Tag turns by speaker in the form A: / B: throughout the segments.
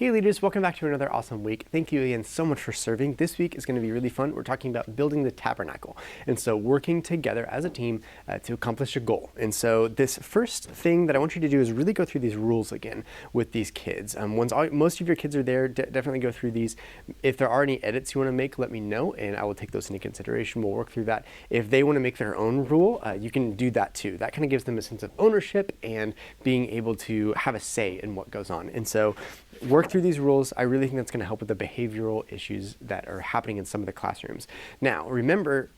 A: Hey leaders, welcome back to another awesome week. Thank you again so much for serving. This week is going to be really fun. We're talking about building the tabernacle. And so working together as a team to accomplish a goal. And so this first thing that I want you to do is really go through these rules again with these kids. Once most of your kids are there, definitely go through these. If there are any edits you want to make, let me know and I will take those into consideration. We'll work through that. If they want to make their own rule, you can do that too. That kind of gives them a sense of ownership and being able to have a say in what goes on. And so work through these rules. I really think that's going to help with the behavioral issues that are happening in some of the classrooms. Now, remember,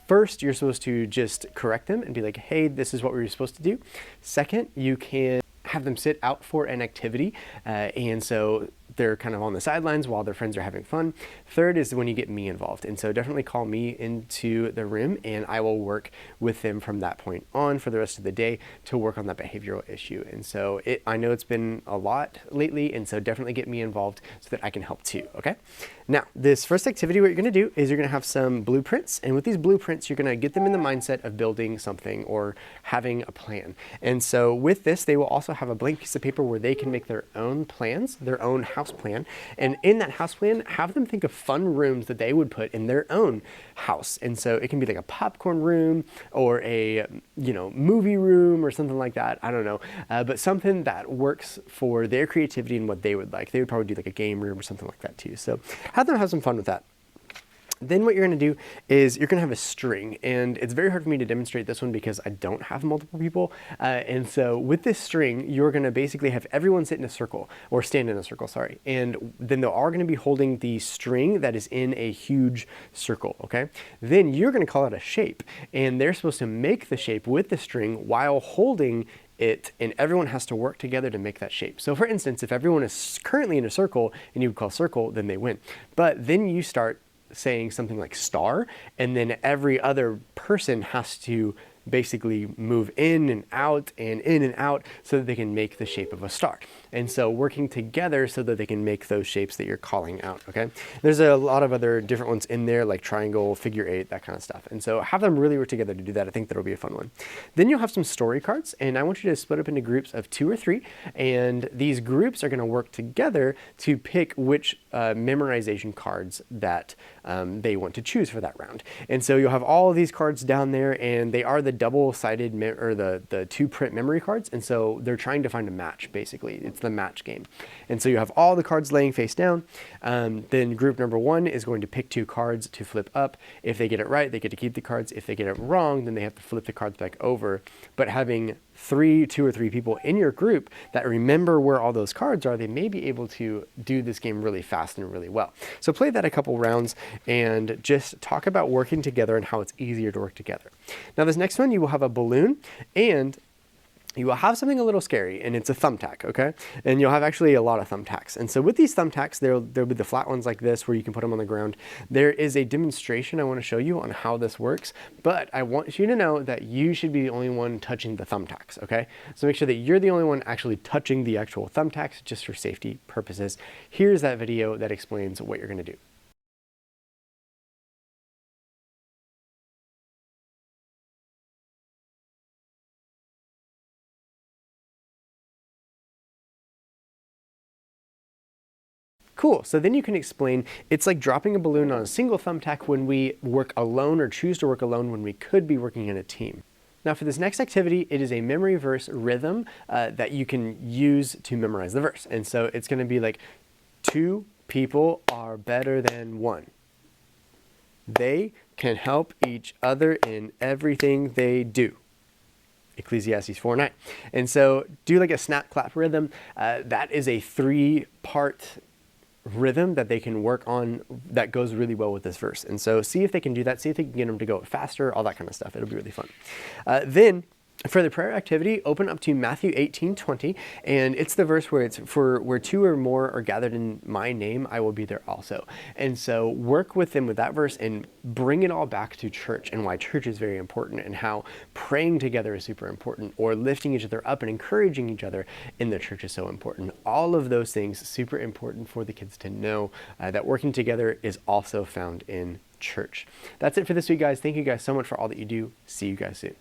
A: first, you're supposed to just correct them and be like, hey, this is what we were supposed to do. Second, you can have them sit out for an activity. And so they're kind of on the sidelines while their friends are having fun. Third is when you get me involved. And so definitely call me into the room and I will work with them from that point on for the rest of the day to work on that behavioral issue. And so I know it's been a lot lately, and so definitely get me involved so that I can help too, okay? Now, this first activity, what you're gonna do is you're gonna have some blueprints, and with these blueprints, you're gonna get them in the mindset of building something or having a plan. And so with this, they will also have a blank piece of paper where they can make their own plans, their own house plan. And in that house plan, have them think of fun rooms that they would put in their own house. And so it can be like a popcorn room or a, movie room or something like that. I don't know, but something that works for their creativity and what they would like. They would probably do like a game room or something like that too. So have them have some fun with that. Then what you're going to do is you're going to have a string, and it's very hard for me to demonstrate this one because I don't have multiple people. And so with this string, you're going to basically have everyone sit in a circle or stand in a circle, sorry. And then they're all going to be holding the string that is in a huge circle, okay? Then you're going to call out a shape, and they're supposed to make the shape with the string while holding it, and everyone has to work together to make that shape. So for instance, if everyone is currently in a circle and you would call circle, then they win. But then you start saying something like star, and then every other person has to basically move in and out so that they can make the shape of a star. And so working together so that they can make those shapes that you're calling out, okay? There's a lot of other different ones in there, like triangle, figure eight, that kind of stuff. And so have them really work together to do that. I think that'll be a fun one. Then you'll have some story cards, and I want you to split up into groups of 2 or 3, and these groups are gonna work together to pick which memorization cards that they want to choose for that round. And so you'll have all of these cards down there, and they are the double-sided or the 2-print memory cards, and so they're trying to find a match. Basically, it's the match game. And so you have all the cards laying face down. Then group number 1 is going to pick 2 cards to flip up. If they get it right, they get to keep the cards. If they get it wrong, then they have to flip the cards back over. But having 2 or 3 people in your group that remember where all those cards are, they may be able to do this game really fast and really well. So play that a couple rounds and just talk about working together and how it's easier to work together. Now this next one, you will have a balloon, and you will have something a little scary, and it's a thumbtack, okay? And you'll have actually a lot of thumbtacks. And so with these thumbtacks, there'll be the flat ones like this where you can put them on the ground. There is a demonstration I want to show you on how this works, but I want you to know that you should be the only one touching the thumbtacks, okay? So make sure that you're the only one actually touching the actual thumbtacks just for safety purposes. Here's that video that explains what you're going to do. Cool, so then you can explain, it's like dropping a balloon on a single thumbtack when we work alone or choose to work alone when we could be working in a team. Now for this next activity, it is a memory verse rhythm that you can use to memorize the verse. And so it's gonna be like, 2 people are better than 1. They can help each other in everything they do. Ecclesiastes 4:9. And so do like a snap clap rhythm. That is a 3-part rhythm that they can work on that goes really well with this verse. And so see if they can do that, see if they can get them to go faster, all that kind of stuff. It'll be really fun. Then for the prayer activity, open up to Matthew 18:20, and it's the verse where it's where 2 or more are gathered in my name, I will be there also. And so work with them with that verse and bring it all back to church and why church is very important and how praying together is super important, or lifting each other up and encouraging each other in the church is so important. All of those things super important for the kids to know that working together is also found in church. That's it for this week, guys. Thank you guys so much for all that you do. See you guys soon.